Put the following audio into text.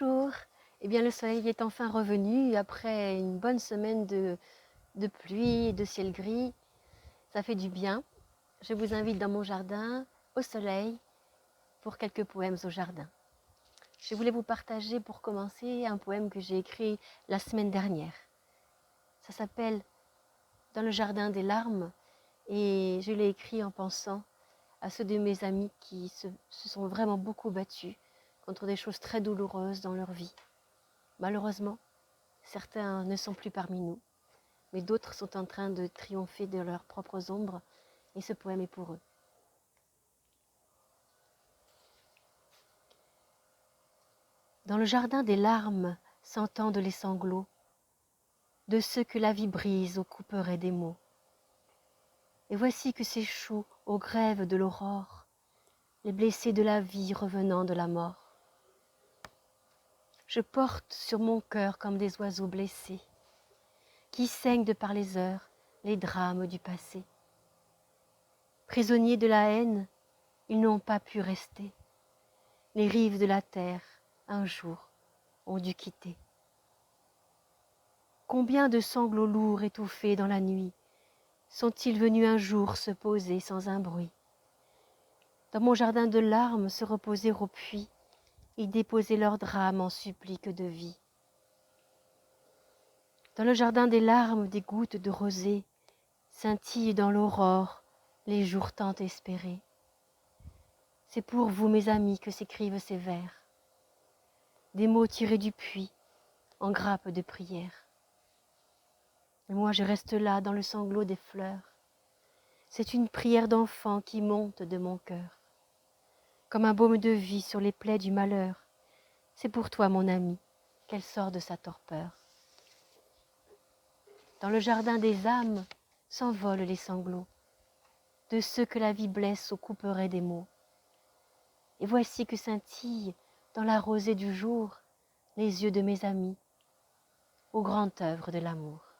Bonjour. Eh bien, le soleil est enfin revenu après une bonne semaine de pluie et de ciel gris. Ça fait du bien. Je vous invite dans mon jardin, au soleil, pour quelques poèmes au jardin. Je voulais vous partager pour commencer un poème que j'ai écrit la semaine dernière. Ça s'appelle Dans le jardin des larmes et je l'ai écrit en pensant à ceux de mes amis qui se sont vraiment beaucoup battus contre des choses très douloureuses dans leur vie. Malheureusement, certains ne sont plus parmi nous, mais d'autres sont en train de triompher de leurs propres ombres, et ce poème est pour eux. Dans le jardin des larmes s'entendent les sanglots de ceux que la vie brise au couperet des mots. Et voici que s'échouent aux grèves de l'aurore les blessés de la vie revenant de la mort. Je porte sur mon cœur comme des oiseaux blessés qui saignent de par les heures les drames du passé. Prisonniers de la haine, ils n'ont pas pu rester. Les rives de la terre, un jour, ont dû quitter. Combien de sanglots lourds étouffés dans la nuit sont-ils venus un jour se poser sans un bruit? Dans mon jardin de larmes se reposer au puits et déposer leurs drames en supplique de vie. Dans le jardin des larmes, des gouttes de rosée scintillent dans l'aurore les jours tant espérés. C'est pour vous, mes amis, que s'écrivent ces vers, des mots tirés du puits en grappes de prière. Et moi, je reste là dans le sanglot des fleurs. C'est une prière d'enfant qui monte de mon cœur, comme un baume de vie sur les plaies du malheur. C'est pour toi, mon ami, qu'elle sort de sa torpeur. Dans le jardin des âmes s'envolent les sanglots de ceux que la vie blesse au couperet des mots. Et voici que scintillent dans la rosée du jour les yeux de mes amis, aux grandes œuvres de l'amour.